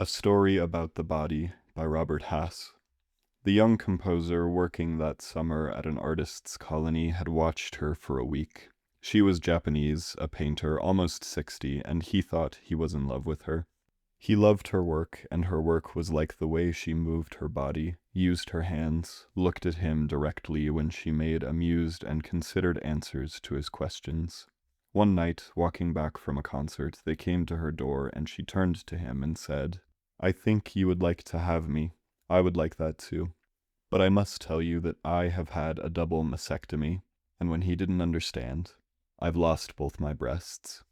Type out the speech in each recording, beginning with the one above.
A Story About the Body by Robert Hass. The young composer working that summer at an artist's colony had watched her for a week. She was Japanese, a painter, almost 60, and he thought he was in love with her. He loved her work, and her work was like the way she moved her body, used her hands, looked at him directly when she made amused and considered answers to his questions. One night, walking back from a concert, they came to her door, and she turned to him and said, "I think you would like to have me. I would like that too. But I must tell you that I have had a double mastectomy," and when he didn't understand, "I've lost both my breasts."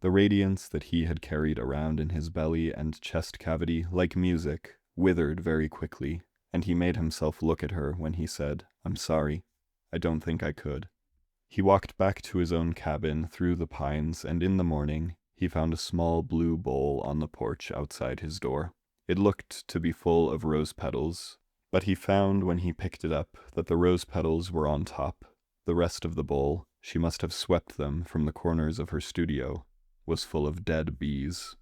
The radiance that he had carried around in his belly and chest cavity, like music, withered very quickly, and he made himself look at her when he said, "I'm sorry. I don't think I could." He walked back to his own cabin through the pines, and in the morning, he found a small blue bowl on the porch outside his door. It looked to be full of rose petals, but he found when he picked it up that the rose petals were on top. The rest of the bowl, she must have swept them from the corners of her studio, was full of dead bees.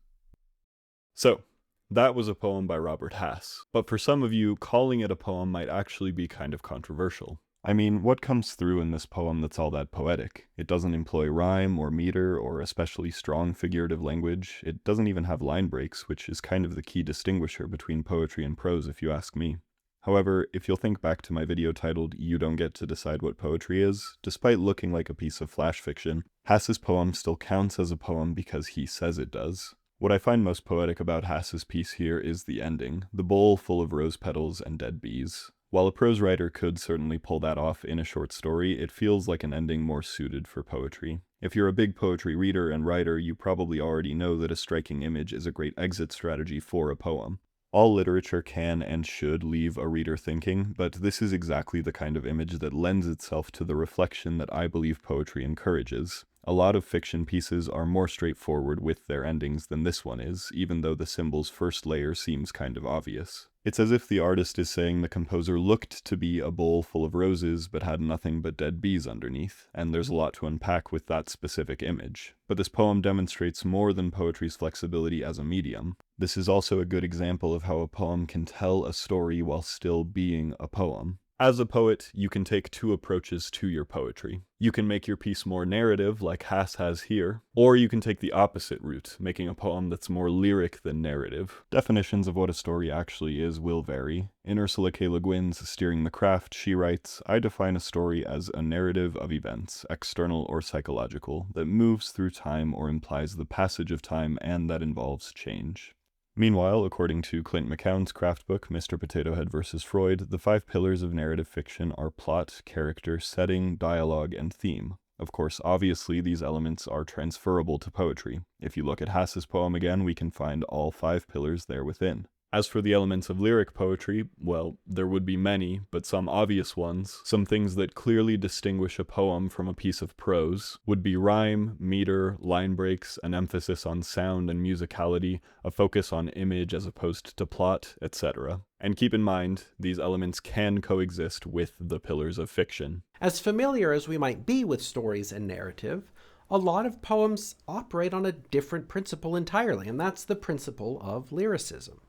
So, that was a poem by Robert Hass, but for some of you, calling it a poem might actually be kind of controversial. I mean, what comes through in this poem that's all that poetic? It doesn't employ rhyme or meter or especially strong figurative language. It doesn't even have line breaks, which is kind of the key distinguisher between poetry and prose if you ask me. However, if you'll think back to my video titled "You Don't Get to Decide What Poetry Is," despite looking like a piece of flash fiction, Hass's poem still counts as a poem because he says it does. What I find most poetic about Hass's piece here is the ending, the bowl full of rose petals and dead bees. While a prose writer could certainly pull that off in a short story, it feels like an ending more suited for poetry. If you're a big poetry reader and writer, you probably already know that a striking image is a great exit strategy for a poem. All literature can and should leave a reader thinking, but this is exactly the kind of image that lends itself to the reflection that I believe poetry encourages. A lot of fiction pieces are more straightforward with their endings than this one is, even though the symbol's first layer seems kind of obvious. It's as if the artist is saying the composer looked to be a bowl full of roses but had nothing but dead bees underneath, and there's a lot to unpack with that specific image. But this poem demonstrates more than poetry's flexibility as a medium. This is also a good example of how a poem can tell a story while still being a poem. As a poet, you can take two approaches to your poetry. You can make your piece more narrative, like Hass has here, or you can take the opposite route, making a poem that's more lyric than narrative. Definitions of what a story actually is will vary. In Ursula K. Le Guin's Steering the Craft, she writes, "I define a story as a narrative of events, external or psychological, that moves through time or implies the passage of time and that involves change." Meanwhile, according to Clint McCown's craft book, Mr. Potato Head vs. Freud, the 5 pillars of narrative fiction are plot, character, setting, dialogue, and theme. Of course, obviously, these elements are transferable to poetry. If you look at Hass's poem again, we can find all 5 pillars there within. As for the elements of lyric poetry, well, there would be many, but some obvious ones, some things that clearly distinguish a poem from a piece of prose, would be rhyme, meter, line breaks, an emphasis on sound and musicality, a focus on image as opposed to plot, etc. And keep in mind, these elements can coexist with the pillars of fiction. As familiar as we might be with stories and narrative, a lot of poems operate on a different principle entirely, and that's the principle of lyricism.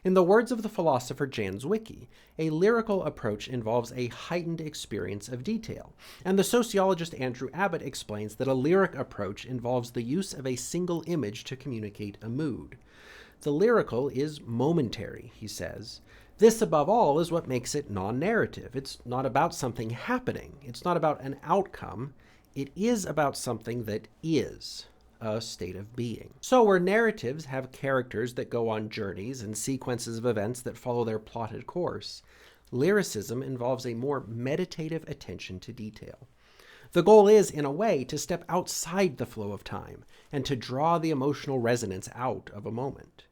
In the words of the philosopher Jan Zwicky, a lyrical approach involves a heightened experience of detail, and the sociologist Andrew Abbott explains that a lyric approach involves the use of a single image to communicate a mood. The lyrical is momentary, he says. This, above all, is what makes it non-narrative. It's not about something happening. It's not about an outcome. It is about something that is a state of being. So where narratives have characters that go on journeys and sequences of events that follow their plotted course, lyricism involves a more meditative attention to detail. The goal is, in a way, to step outside the flow of time and to draw the emotional resonance out of a moment.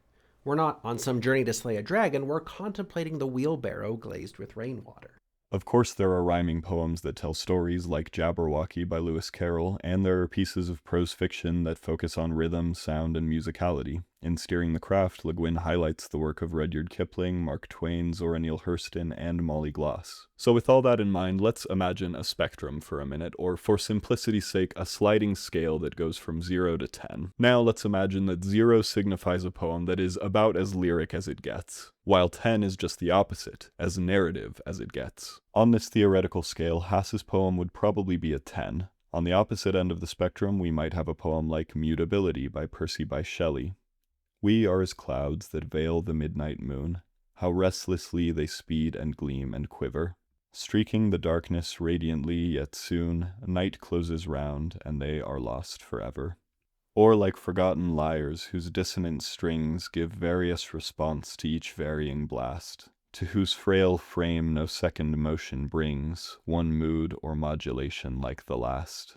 We're not on some journey to slay a dragon, we're contemplating the wheelbarrow glazed with rainwater. Of course, there are rhyming poems that tell stories like Jabberwocky by Lewis Carroll, and there are pieces of prose fiction that focus on rhythm, sound, and musicality. In Steering the Craft, Le Guin highlights the work of Rudyard Kipling, Mark Twain, Zora Neale Hurston, and Molly Gloss. So with all that in mind, let's imagine a spectrum for a minute, or for simplicity's sake, a sliding scale that goes from 0 to 10. Now let's imagine that 0 signifies a poem that is about as lyric as it gets, while 10 is just the opposite, as narrative as it gets. On this theoretical scale, Hass's poem would probably be a 10. On the opposite end of the spectrum, we might have a poem like Mutability by Percy Bysshe Shelley. We are as clouds that veil the midnight moon, how restlessly they speed and gleam and quiver, streaking the darkness radiantly, yet soon night closes round and they are lost forever. Or like forgotten lyres whose dissonant strings give various response to each varying blast, to whose frail frame no second motion brings one mood or modulation like the last.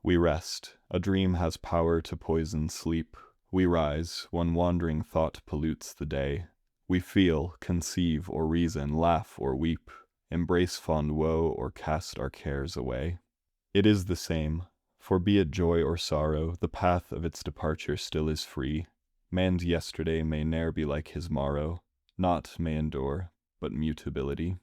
We rest, a dream has power to poison sleep. We rise, when wandering thought pollutes the day. We feel, conceive, or reason, laugh or weep, embrace fond woe, or cast our cares away. It is the same, for be it joy or sorrow, the path of its departure still is free. Man's yesterday may ne'er be like his morrow, naught may endure, but mutability.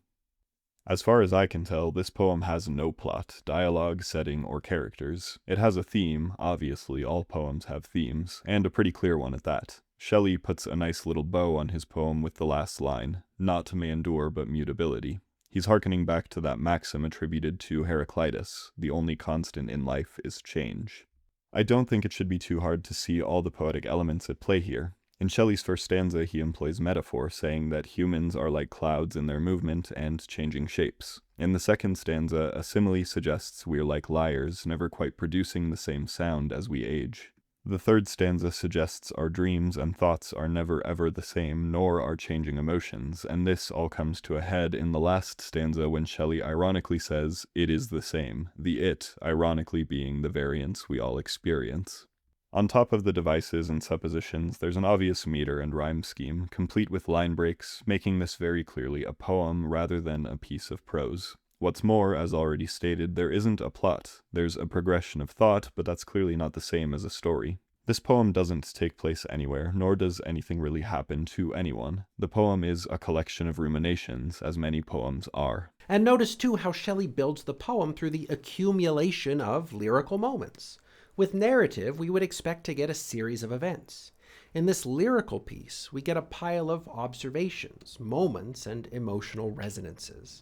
As far as I can tell, this poem has no plot, dialogue, setting, or characters. It has a theme, obviously all poems have themes, and a pretty clear one at that. Shelley puts a nice little bow on his poem with the last line, naught may endure but mutability. He's hearkening back to that maxim attributed to Heraclitus, the only constant in life is change. I don't think it should be too hard to see all the poetic elements at play here. In Shelley's first stanza, he employs metaphor, saying that humans are like clouds in their movement and changing shapes. In the second stanza, a simile suggests we're like lyres, never quite producing the same sound as we age. The third stanza suggests our dreams and thoughts are never ever the same, nor our changing emotions, and this all comes to a head in the last stanza when Shelley ironically says, "It is the same," the it ironically being the variance we all experience. On top of the devices and suppositions, there's an obvious meter and rhyme scheme, complete with line breaks, making this very clearly a poem rather than a piece of prose. What's more, as already stated, there isn't a plot. There's a progression of thought, but that's clearly not the same as a story. This poem doesn't take place anywhere, nor does anything really happen to anyone. The poem is a collection of ruminations, as many poems are. And notice too how Shelley builds the poem through the accumulation of lyrical moments. With narrative, we would expect to get a series of events. In this lyrical piece, we get a pile of observations, moments, and emotional resonances.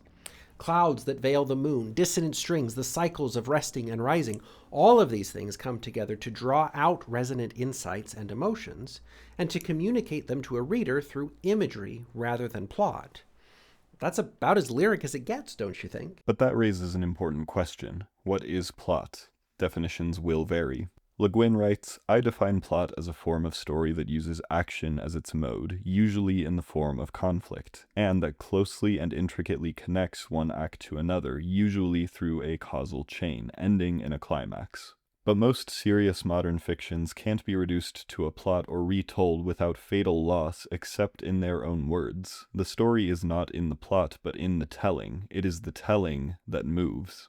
Clouds that veil the moon, dissonant strings, the cycles of resting and rising, all of these things come together to draw out resonant insights and emotions, and to communicate them to a reader through imagery rather than plot. That's about as lyric as it gets, don't you think? But that raises an important question. What is plot? Definitions will vary. Le Guin writes, I define plot as a form of story that uses action as its mode, usually in the form of conflict, and that closely and intricately connects one act to another, usually through a causal chain, ending in a climax. But most serious modern fictions can't be reduced to a plot or retold without fatal loss except in their own words. The story is not in the plot, but in the telling. It is the telling that moves.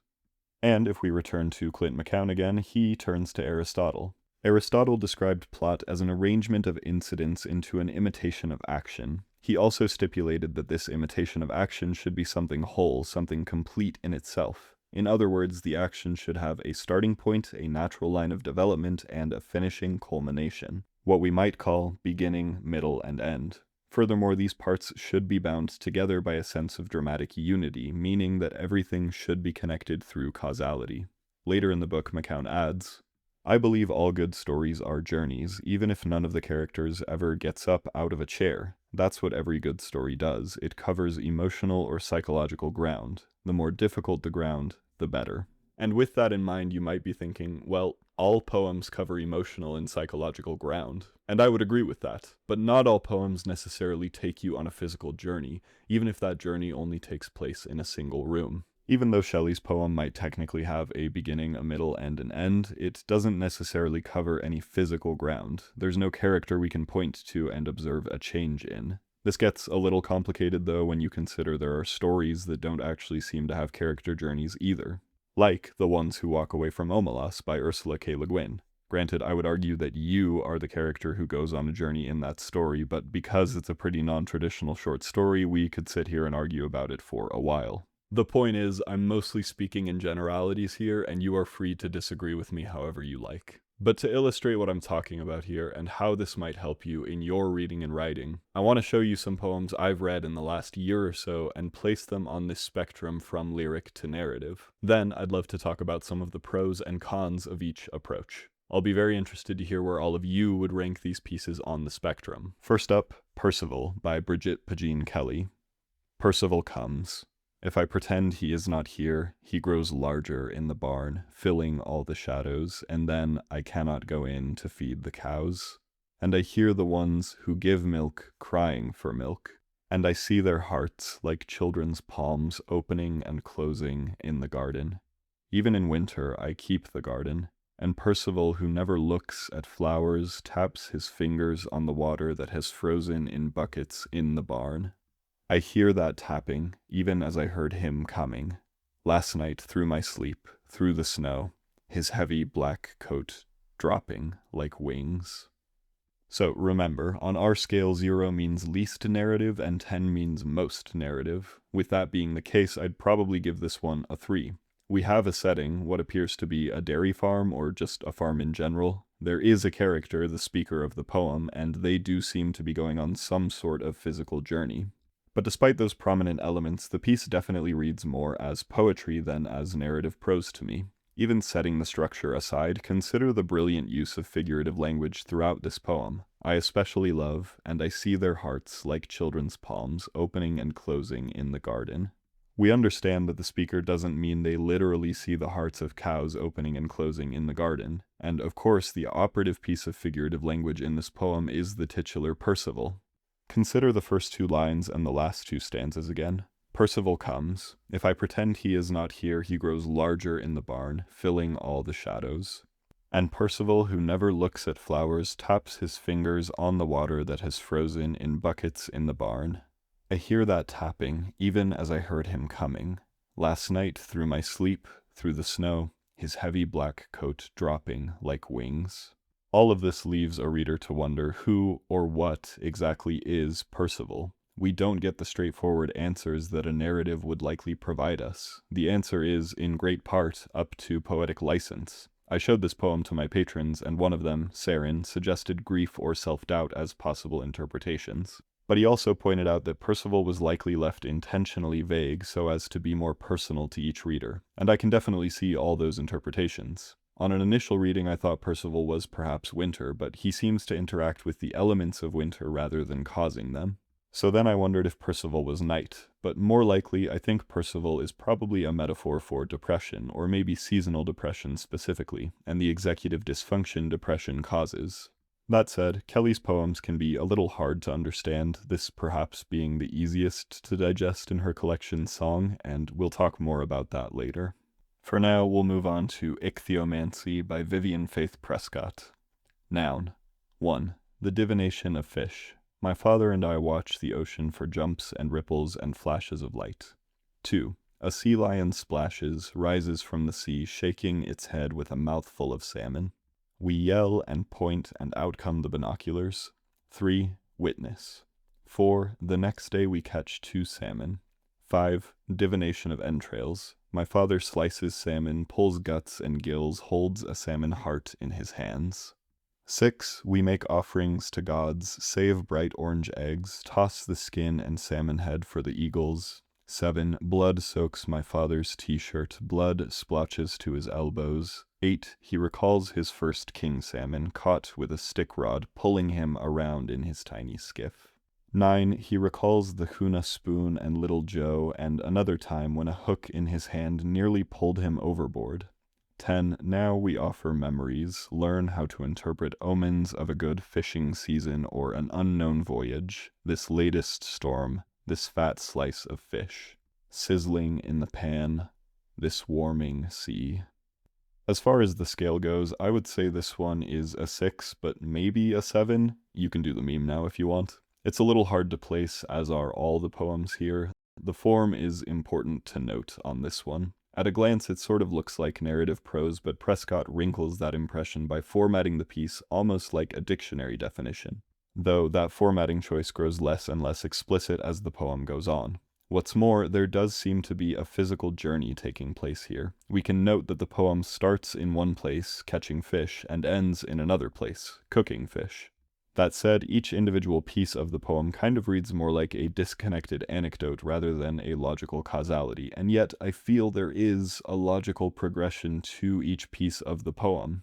And if we return to Clint McCown again, he turns to Aristotle. Aristotle described plot as an arrangement of incidents into an imitation of action. He also stipulated that this imitation of action should be something whole, something complete in itself. In other words, the action should have a starting point, a natural line of development, and a finishing culmination. What we might call beginning, middle, and end. Furthermore, these parts should be bound together by a sense of dramatic unity, meaning that everything should be connected through causality. Later in the book, McCown adds, I believe all good stories are journeys, even if none of the characters ever gets up out of a chair. That's what every good story does. It covers emotional or psychological ground. The more difficult the ground, the better. And with that in mind, you might be thinking, well, all poems cover emotional and psychological ground. And I would agree with that. But not all poems necessarily take you on a physical journey, even if that journey only takes place in a single room. Even though Shelley's poem might technically have a beginning, a middle, and an end, it doesn't necessarily cover any physical ground. There's no character we can point to and observe a change in. This gets a little complicated though when you consider there are stories that don't actually seem to have character journeys either. Like The Ones Who Walk Away from Omelas by Ursula K. Le Guin. Granted, I would argue that you are the character who goes on a journey in that story, but because it's a pretty non-traditional short story, we could sit here and argue about it for a while. The point is, I'm mostly speaking in generalities here, and you are free to disagree with me however you like. But to illustrate what I'm talking about here and how this might help you in your reading and writing, I want to show you some poems I've read in the last year or so and place them on this spectrum from lyric to narrative. Then I'd love to talk about some of the pros and cons of each approach. I'll be very interested to hear where all of you would rank these pieces on the spectrum. First up, Percival by Brigit Pegeen Kelly. Percival comes. If I pretend he is not here, he grows larger in the barn, filling all the shadows, and then I cannot go in to feed the cows. And I hear the ones who give milk crying for milk, and I see their hearts like children's palms opening and closing in the garden. Even in winter I keep the garden, and Percival, who never looks at flowers, taps his fingers on the water that has frozen in buckets in the barn. I hear that tapping, even as I heard him coming. Last night, through my sleep, through the snow, his heavy black coat dropping like wings. So remember, on our scale 0 means least narrative and 10 means most narrative. With that being the case, I'd probably give this one a 3. We have a setting, what appears to be a dairy farm or just a farm in general. There is a character, the speaker of the poem, and they do seem to be going on some sort of physical journey. But despite those prominent elements, the piece definitely reads more as poetry than as narrative prose to me. Even setting the structure aside, consider the brilliant use of figurative language throughout this poem. I especially love, and I see their hearts like children's palms opening and closing in the garden. We understand that the speaker doesn't mean they literally see the hearts of cows opening and closing in the garden, and of course the operative piece of figurative language in this poem is the titular Percival. Consider the first 2 lines and the last 2 stanzas again. Percival comes. If I pretend he is not here, he grows larger in the barn, filling all the shadows. And Percival, who never looks at flowers, taps his fingers on the water that has frozen in buckets in the barn. I hear that tapping, even as I heard him coming. Last night, through my sleep, through the snow, his heavy black coat dropping like wings. All of this leaves a reader to wonder who or what exactly is Percival. We don't get the straightforward answers that a narrative would likely provide us. The answer is, in great part, up to poetic license. I showed this poem to my patrons, and one of them, Saren, suggested grief or self-doubt as possible interpretations. But he also pointed out that Percival was likely left intentionally vague so as to be more personal to each reader, and I can definitely see all those interpretations. On an initial reading, I thought Percival was perhaps winter, but he seems to interact with the elements of winter rather than causing them. So then I wondered if Percival was night, but more likely I think Percival is probably a metaphor for depression, or maybe seasonal depression specifically, and the executive dysfunction depression causes. That said, Kelly's poems can be a little hard to understand, this perhaps being the easiest to digest in her collection Song, and we'll talk more about that later. For now, we'll move on to Ichthyomancy by Vivian Faith Prescott. Noun. 1. The divination of fish. My father and I watch the ocean for jumps and ripples and flashes of light. 2. A sea lion splashes, rises from the sea, shaking its head with a mouthful of salmon. We yell and point, and out come the binoculars. 3. Witness. 4. The next day we catch 2 salmon. 5. Divination of entrails. My father slices salmon, pulls guts and gills, holds a salmon heart in his hands. 6. We make offerings to gods, save bright orange eggs, toss the skin and salmon head for the eagles. 7. Blood soaks my father's t-shirt, blood splotches to his elbows. 8. He recalls his first king salmon, caught with a stick rod, pulling him around in his tiny skiff. 9. He recalls the Huna spoon and little Joe, and another time when a hook in his hand nearly pulled him overboard. 10. Now we offer memories, learn how to interpret omens of a good fishing season or an unknown voyage, this latest storm, this fat slice of fish, sizzling in the pan, this warming sea. As far as the scale goes, I would say this one is a 6, but maybe a 7. You can do the meme now if you want. It's a little hard to place, as are all the poems here. The form is important to note on this one. At a glance, it sort of looks like narrative prose, but Prescott wrinkles that impression by formatting the piece almost like a dictionary definition, though that formatting choice grows less and less explicit as the poem goes on. What's more, there does seem to be a physical journey taking place here. We can note that the poem starts in one place, catching fish, and ends in another place, cooking fish. That said, each individual piece of the poem kind of reads more like a disconnected anecdote rather than a logical causality, and yet I feel there is a logical progression to each piece of the poem.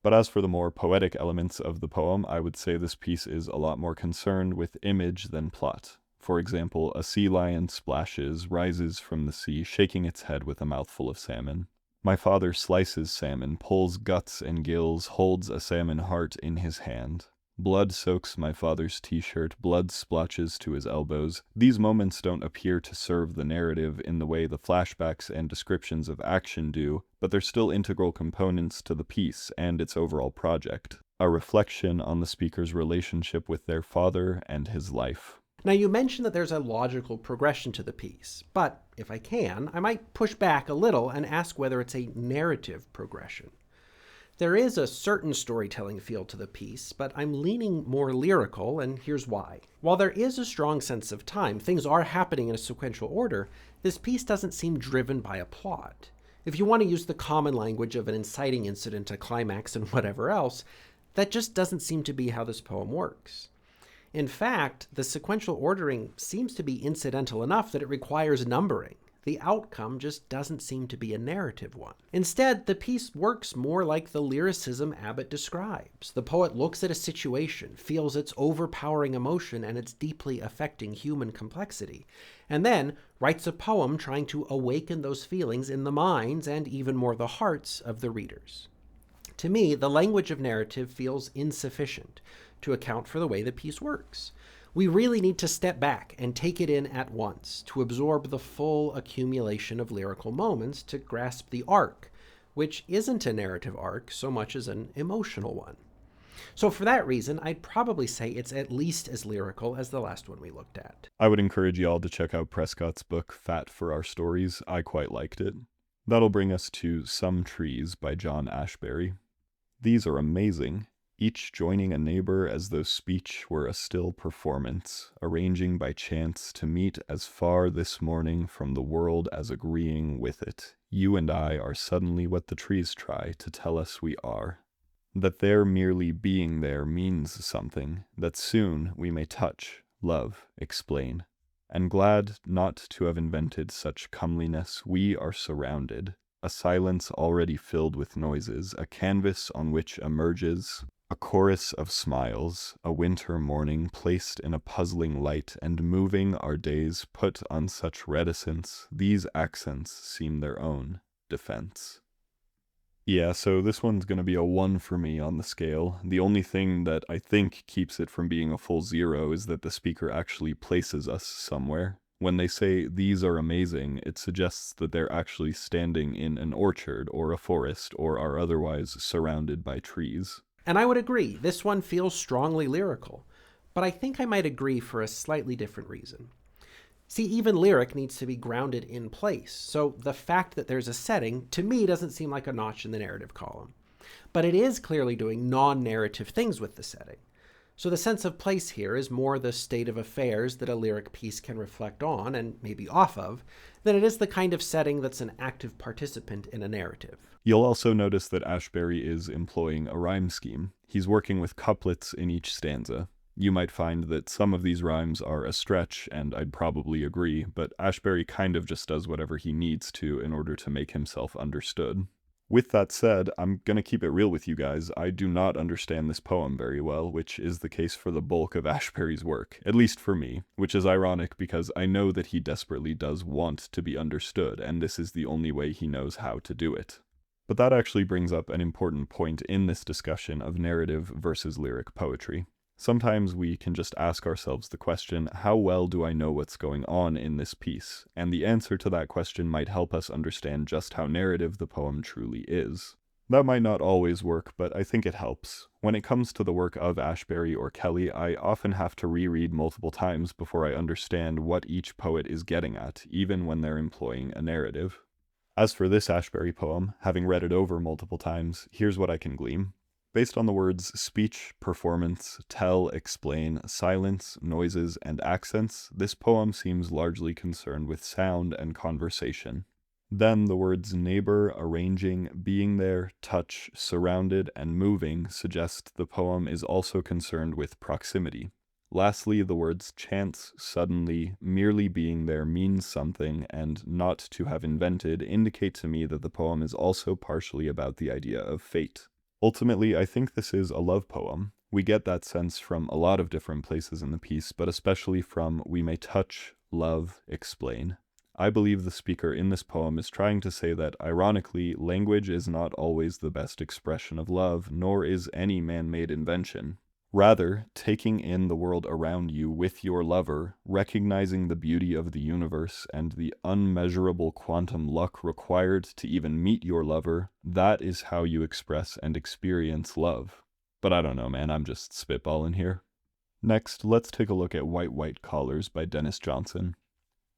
But as for the more poetic elements of the poem, I would say this piece is a lot more concerned with image than plot. For example, a sea lion splashes, rises from the sea, shaking its head with a mouthful of salmon. My father slices salmon, pulls guts and gills, holds a salmon heart in his hand. Blood soaks my father's t-shirt, blood splotches to his elbows. These moments don't appear to serve the narrative in the way the flashbacks and descriptions of action do, but they're still integral components to the piece and its overall project, a reflection on the speaker's relationship with their father and his life. Now, you mentioned that there's a logical progression to the piece, but if I can, I might push back a little and ask whether it's a narrative progression. There is a certain storytelling feel to the piece, but I'm leaning more lyrical, and here's why. While there is a strong sense of time, things are happening in a sequential order, this piece doesn't seem driven by a plot. If you want to use the common language of an inciting incident, a climax, and whatever else, that just doesn't seem to be how this poem works. In fact, the sequential ordering seems to be incidental enough that it requires numbering. The outcome just doesn't seem to be a narrative one. Instead, the piece works more like the lyricism Abbott describes. The poet looks at a situation, feels its overpowering emotion and its deeply affecting human complexity, and then writes a poem trying to awaken those feelings in the minds and even more the hearts of the readers. To me, the language of narrative feels insufficient to account for the way the piece works. We really need to step back and take it in at once to absorb the full accumulation of lyrical moments to grasp the arc, which isn't a narrative arc so much as an emotional one. So for that reason, I'd probably say it's at least as lyrical as the last one we looked at. I would encourage y'all to check out Prescott's book, Fat for Our Stories. I quite liked it. That'll bring us to Some Trees by John Ashbery. These are amazing, each joining a neighbor as though speech were a still performance, arranging by chance to meet as far this morning from the world as agreeing with it. You and I are suddenly what the trees try to tell us we are. That their merely being there means something, that soon we may touch, love, explain. And glad not to have invented such comeliness, we are surrounded. A silence already filled with noises, a canvas on which emerges a chorus of smiles, a winter morning placed in a puzzling light and moving our days put on such reticence, these accents seem their own defense. Yeah, so this one's going to be a 1 for me on the scale. The only thing that I think keeps it from being a full 0 is that the speaker actually places us somewhere. When they say, these are amazing, it suggests that they're actually standing in an orchard or a forest or are otherwise surrounded by trees. And I would agree, this one feels strongly lyrical, but I think I might agree for a slightly different reason. See, even lyric needs to be grounded in place, so the fact that there's a setting, to me, doesn't seem like a notch in the narrative column. But it is clearly doing non-narrative things with the setting. So the sense of place here is more the state of affairs that a lyric piece can reflect on, and maybe off of, than it is the kind of setting that's an active participant in a narrative. You'll also notice that Ashbery is employing a rhyme scheme. He's working with couplets in each stanza. You might find that some of these rhymes are a stretch, and I'd probably agree, but Ashbery kind of just does whatever he needs to in order to make himself understood. With that said, I'm gonna keep it real with you guys. I do not understand this poem very well, which is the case for the bulk of Ashbery's work, at least for me, which is ironic because I know that he desperately does want to be understood, and this is the only way he knows how to do it. But that actually brings up an important point in this discussion of narrative versus lyric poetry. Sometimes we can just ask ourselves the question, how well do I know what's going on in this piece? And the answer to that question might help us understand just how narrative the poem truly is. That might not always work, but I think it helps. When it comes to the work of Ashbery or Kelly, I often have to reread multiple times before I understand what each poet is getting at, even when they're employing a narrative. As for this Ashbery poem, having read it over multiple times, here's what I can glean. Based on the words speech, performance, tell, explain, silence, noises, and accents, this poem seems largely concerned with sound and conversation. Then the words neighbor, arranging, being there, touch, surrounded, and moving suggest the poem is also concerned with proximity. Lastly, the words chance, suddenly, merely being there means something, and not to have invented indicate to me that the poem is also partially about the idea of fate. Ultimately, I think this is a love poem. We get that sense from a lot of different places in the piece, but especially from we may touch, love, explain. I believe the speaker in this poem is trying to say that, ironically, language is not always the best expression of love, nor is any man-made invention. Rather, taking in the world around you with your lover, recognizing the beauty of the universe and the unmeasurable quantum luck required to even meet your lover, that is how you express and experience love. But I don't know, man, I'm just spitballing here. Next, let's take a look at White Collars by Denis Johnson.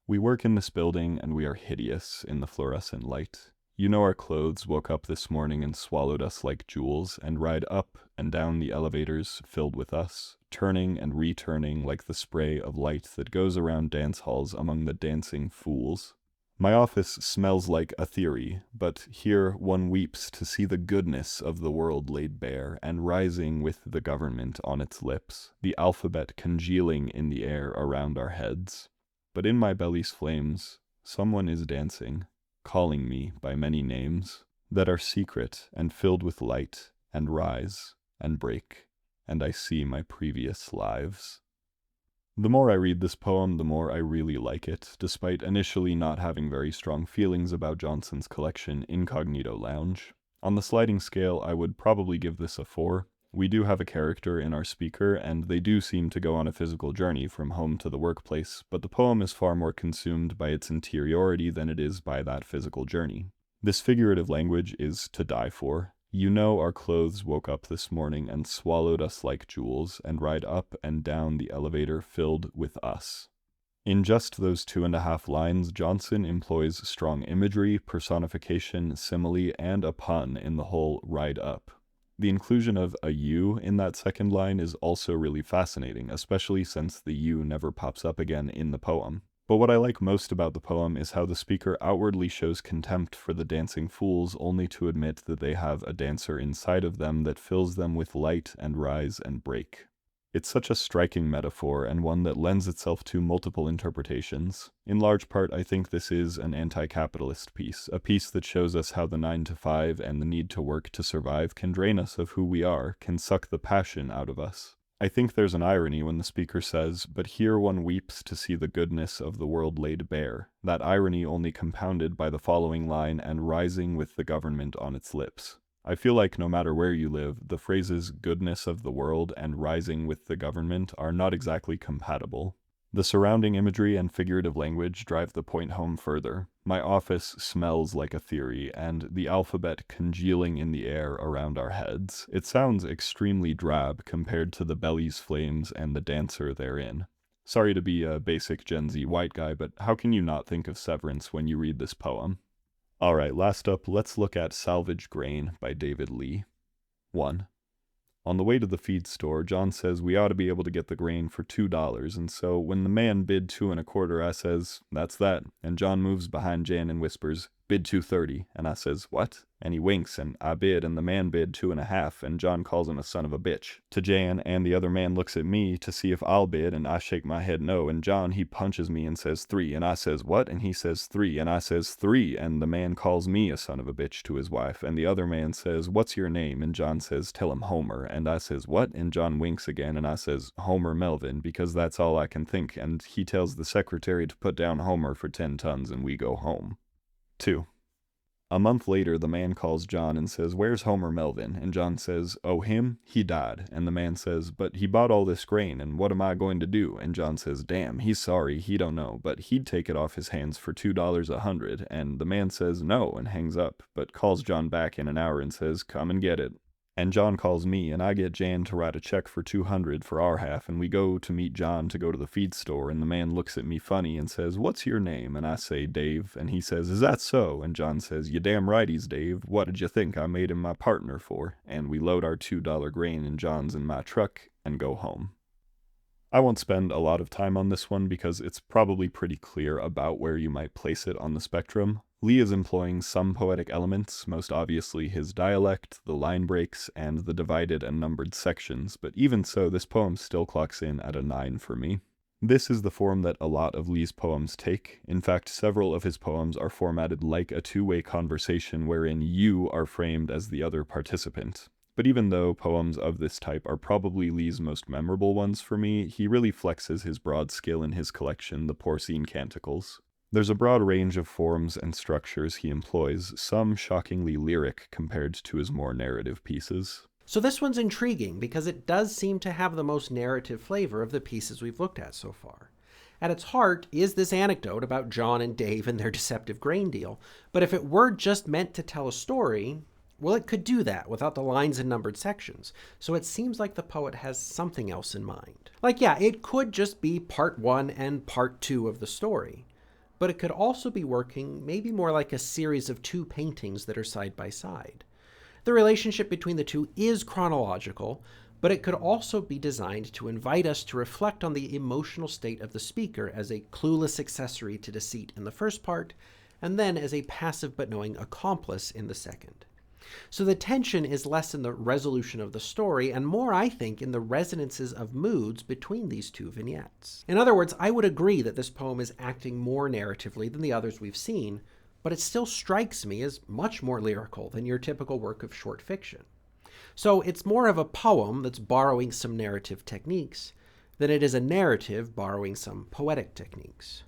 We work in this building and we are hideous in the fluorescent light. You know our clothes woke up this morning and swallowed us like jewels, and ride up and down the elevators filled with us, turning and returning like the spray of light that goes around dance halls among the dancing fools. My office smells like a theory, but here one weeps to see the goodness of the world laid bare, and rising with the government on its lips, the alphabet congealing in the air around our heads. But in my belly's flames, someone is dancing, calling me by many names that are secret and filled with light, and rise and break, and I see my previous lives. The more I read this poem, the more I really like it, despite initially not having very strong feelings about Johnson's collection Incognito Lounge. On the sliding scale, I would probably give this a 4. We do have a character in our speaker, and they do seem to go on a physical journey from home to the workplace, but the poem is far more consumed by its interiority than it is by that physical journey. This figurative language is to die for. You know our clothes woke up this morning and swallowed us like jewels, and ride up and down the elevator filled with us. In just those 2.5 lines, Johnson employs strong imagery, personification, simile, and a pun in the whole ride up. The inclusion of a you in that second line is also really fascinating, especially since the you never pops up again in the poem. But what I like most about the poem is how the speaker outwardly shows contempt for the dancing fools only to admit that they have a dancer inside of them that fills them with light and rise and break. It's such a striking metaphor, and one that lends itself to multiple interpretations. In large part, I think this is an anti-capitalist piece, a piece that shows us how the 9-to-5 and the need to work to survive can drain us of who we are, can suck the passion out of us. I think there's an irony when the speaker says, "But here one weeps to see the goodness of the world laid bare," that irony only compounded by the following line, "and rising with the government on its lips." I feel like no matter where you live, the phrases goodness of the world and rising with the government are not exactly compatible. The surrounding imagery and figurative language drive the point home further. My office smells like a theory, and the alphabet congealing in the air around our heads. It sounds extremely drab compared to the belly's flames and the dancer therein. Sorry to be a basic Gen Z white guy, but how can you not think of Severance when you read this poem? Alright, last up, let's look at Salvage Grain by David Lee. 1. On the way to the feed store, John says we ought to be able to get the grain for $2, and so when the man bid 2.25, I says, "That's that," and John moves behind Jan and whispers, "Bid 2.30, and I says, "What?" And he winks, and I bid, and the man bid 2.5, and John calls him a son of a bitch to Jan, and the other man looks at me to see if I'll bid, and I shake my head no, and John, he punches me and says 3, and I says, "What?" And he says 3, and I says 3, and the man calls me a son of a bitch to his wife, and the other man says, "What's your name?" And John says, "Tell him Homer," and I says, "What?" And John winks again, and I says, "Homer Melvin," because that's all I can think, and he tells the secretary to put down Homer for 10 tons, and we go home. 2. A month later, the man calls John and says, "Where's Homer Melvin?" And John says, "Oh, him? He died." And the man says, "But he bought all this grain, and what am I going to do?" And John says, "Damn, he's sorry, he don't know, but he'd take it off his hands for $2 a hundred." And the man says, "No," and hangs up, but calls John back in an hour and says, "Come and get it." And John calls me, and I get Jan to write a check for $200 for our half, and we go to meet John to go to the feed store, and the man looks at me funny and says, "What's your name?" And I say, "Dave," and he says, "Is that so?" And John says, "You damn right he's Dave. What did you think I made him my partner for?" And we load our $2 grain in John's and my truck and go home. I won't spend a lot of time on this one because it's probably pretty clear about where you might place it on the spectrum. Lee is employing some poetic elements, most obviously his dialect, the line breaks, and the divided and numbered sections, but even so, this poem still clocks in at a 9 for me. This is the form that a lot of Lee's poems take. In fact, several of his poems are formatted like a two-way conversation wherein you are framed as the other participant. But even though poems of this type are probably Lee's most memorable ones for me, he really flexes his broad skill in his collection, the Porcine Canticles. There's a broad range of forms and structures he employs, some shockingly lyric compared to his more narrative pieces. So this one's intriguing because it does seem to have the most narrative flavor of the pieces we've looked at so far. At its heart is this anecdote about John and Dave and their deceptive grain deal, but if it were just meant to tell a story, well, it could do that without the lines and numbered sections, so it seems like the poet has something else in mind. Like, yeah, it could just be part 1 and part 2 of the story, but it could also be working maybe more like a series of 2 paintings that are side by side. The relationship between the two is chronological, but it could also be designed to invite us to reflect on the emotional state of the speaker as a clueless accessory to deceit in the first part, and then as a passive but knowing accomplice in the second. So the tension is less in the resolution of the story and more, I think, in the resonances of moods between these 2 vignettes. In other words, I would agree that this poem is acting more narratively than the others we've seen, but it still strikes me as much more lyrical than your typical work of short fiction. So it's more of a poem that's borrowing some narrative techniques than it is a narrative borrowing some poetic techniques.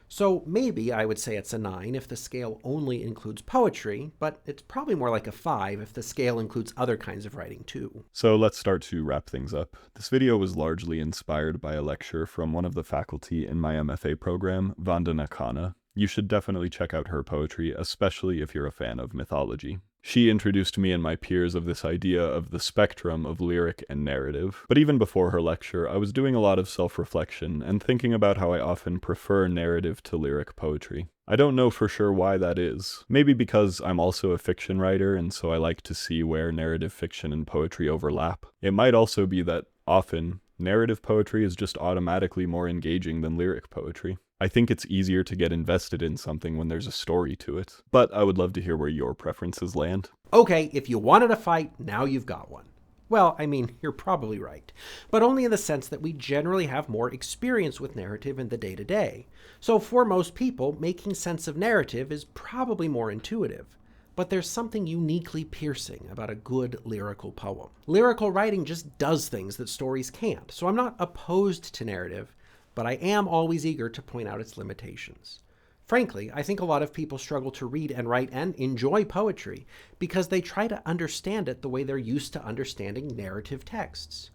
So maybe I would say it's a 9 if the scale only includes poetry, but it's probably more like a 5 if the scale includes other kinds of writing too. So let's start to wrap things up. This video was largely inspired by a lecture from one of the faculty in my MFA program, Vandana Khanna. You should definitely check out her poetry, especially if you're a fan of mythology. She introduced me and my peers of this idea of the spectrum of lyric and narrative. But even before her lecture, I was doing a lot of self-reflection and thinking about how I often prefer narrative to lyric poetry. I don't know for sure why that is. Maybe because I'm also a fiction writer, and so I like to see where narrative fiction and poetry overlap. It might also be that often, narrative poetry is just automatically more engaging than lyric poetry. I think it's easier to get invested in something when there's a story to it, but I would love to hear where your preferences land. Okay, if you wanted a fight, now you've got one. Well, I mean, you're probably right, but only in the sense that we generally have more experience with narrative in the day-to-day. So for most people, making sense of narrative is probably more intuitive. But there's something uniquely piercing about a good lyrical poem. Lyrical writing just does things that stories can't, so I'm not opposed to narrative, but I am always eager to point out its limitations. Frankly, I think a lot of people struggle to read and write and enjoy poetry because they try to understand it the way they're used to understanding narrative texts.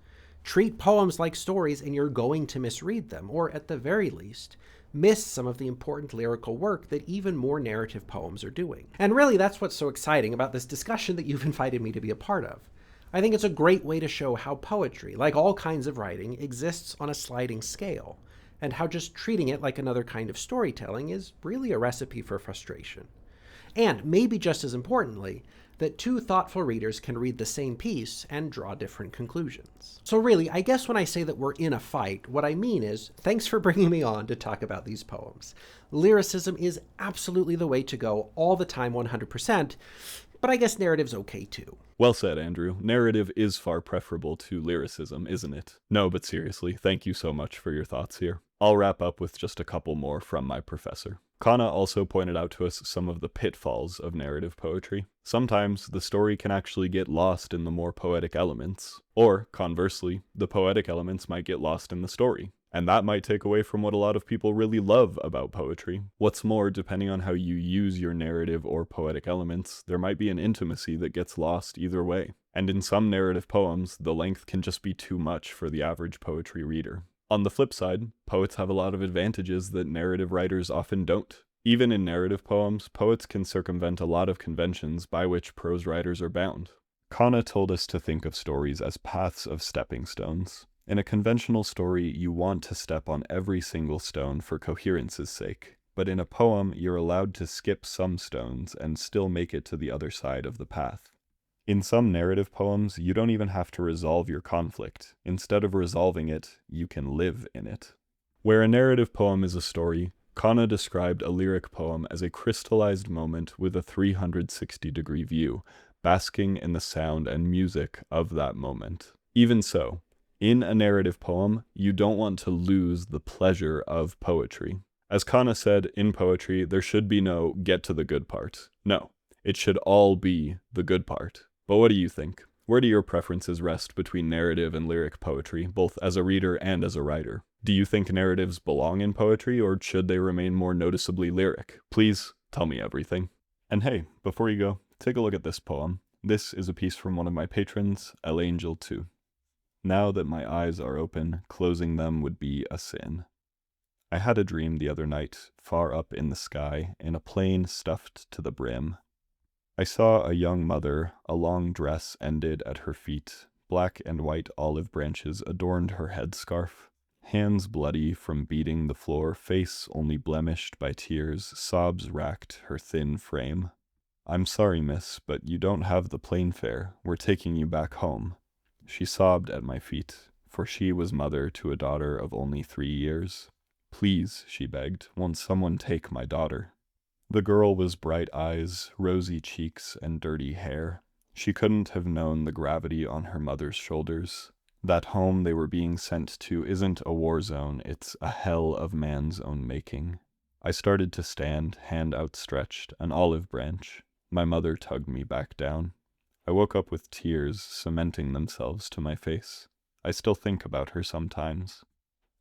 Treat poems like stories and you're going to misread them, or at the very least, miss some of the important lyrical work that even more narrative poems are doing. And really, that's what's so exciting about this discussion that you've invited me to be a part of. I think it's a great way to show how poetry, like all kinds of writing, exists on a sliding scale, and how just treating it like another kind of storytelling is really a recipe for frustration. And maybe just as importantly, that 2 thoughtful readers can read the same piece and draw different conclusions. So really, I guess when I say that we're in a fight, what I mean is, thanks for bringing me on to talk about these poems. Lyricism is absolutely the way to go all the time 100%, but I guess narrative's okay too. Well said, Andrew. Narrative is far preferable to lyricism, isn't it? No, but seriously, thank you so much for your thoughts here. I'll wrap up with just a couple more from my professor. Khanna also pointed out to us some of the pitfalls of narrative poetry. Sometimes the story can actually get lost in the more poetic elements, or conversely, the poetic elements might get lost in the story. And that might take away from what a lot of people really love about poetry. What's more, depending on how you use your narrative or poetic elements, there might be an intimacy that gets lost either way. And in some narrative poems, the length can just be too much for the average poetry reader. On the flip side, poets have a lot of advantages that narrative writers often don't. Even in narrative poems, poets can circumvent a lot of conventions by which prose writers are bound. Kana told us to think of stories as paths of stepping stones. In a conventional story, you want to step on every single stone for coherence's sake, but in a poem, you're allowed to skip some stones and still make it to the other side of the path. In some narrative poems, you don't even have to resolve your conflict. Instead of resolving it, you can live in it. Where a narrative poem is a story, Kana described a lyric poem as a crystallized moment with a 360-degree view, basking in the sound and music of that moment. Even so, in a narrative poem, you don't want to lose the pleasure of poetry. As Kana said, in poetry, there should be no get to the good part. No, it should all be the good part. But what do you think? Where do your preferences rest between narrative and lyric poetry, both as a reader and as a writer? Do you think narratives belong in poetry, or should they remain more noticeably lyric? Please tell me everything. And hey, before you go, take a look at this poem. This is a piece from one of my patrons, Elangel 2. Now that my eyes are open, closing them would be a sin. I had a dream the other night, far up in the sky, in a plane stuffed to the brim. I saw a young mother, a long dress ended at her feet, black and white olive branches adorned her headscarf. Hands bloody from beating the floor, face only blemished by tears, sobs racked her thin frame. I'm sorry, miss, but you don't have the plane fare. We're taking you back home. She sobbed at my feet, for she was mother to a daughter of only 3 years. Please, she begged, won't someone take my daughter? The girl was bright eyes, rosy cheeks, and dirty hair. She couldn't have known the gravity on her mother's shoulders. That home they were being sent to isn't a war zone, it's a hell of man's own making. I started to stand, hand outstretched, an olive branch. My mother tugged me back down. I woke up with tears cementing themselves to my face. I still think about her sometimes.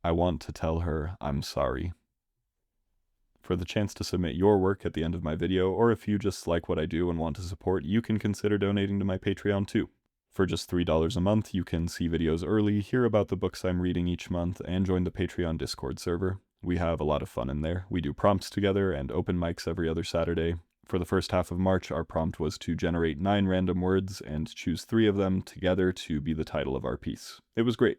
I want to tell her I'm sorry. For the chance to submit your work at the end of my video, or if you just like what I do and want to support, you can consider donating to my Patreon too. For just $3 a month, you can see videos early, hear about the books I'm reading each month, and join the Patreon Discord server. We have a lot of fun in there. We do prompts together and open mics every other Saturday. For the first half of March, our prompt was to generate 9 random words and choose 3 of them together to be the title of our piece. It was great.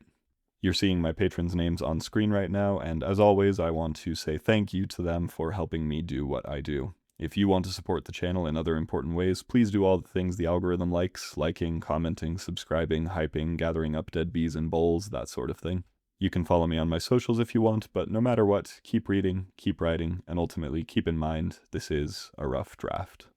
You're seeing my patrons' names on screen right now, and as always, I want to say thank you to them for helping me do what I do. If you want to support the channel in other important ways, please do all the things the algorithm likes, liking, commenting, subscribing, hyping, gathering up dead bees in bowls, that sort of thing. You can follow me on my socials if you want, but no matter what, keep reading, keep writing, and ultimately keep in mind, this is a rough draft.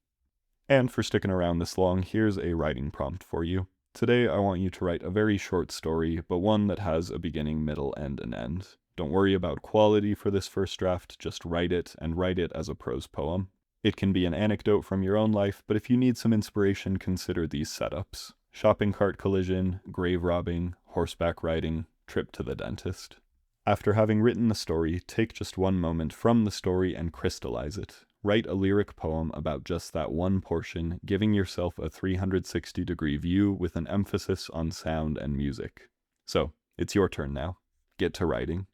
And for sticking around this long, here's a writing prompt for you. Today, I want you to write a very short story, but one that has a beginning, middle, and an end. Don't worry about quality for this first draft, just write it, and write it as a prose poem. It can be an anecdote from your own life, but if you need some inspiration, consider these setups: shopping cart collision, grave robbing, horseback riding, trip to the dentist. After having written the story, take just one moment from the story and crystallize it. Write a lyric poem about just that one portion, giving yourself a 360-degree view with an emphasis on sound and music. So, it's your turn now. Get to writing.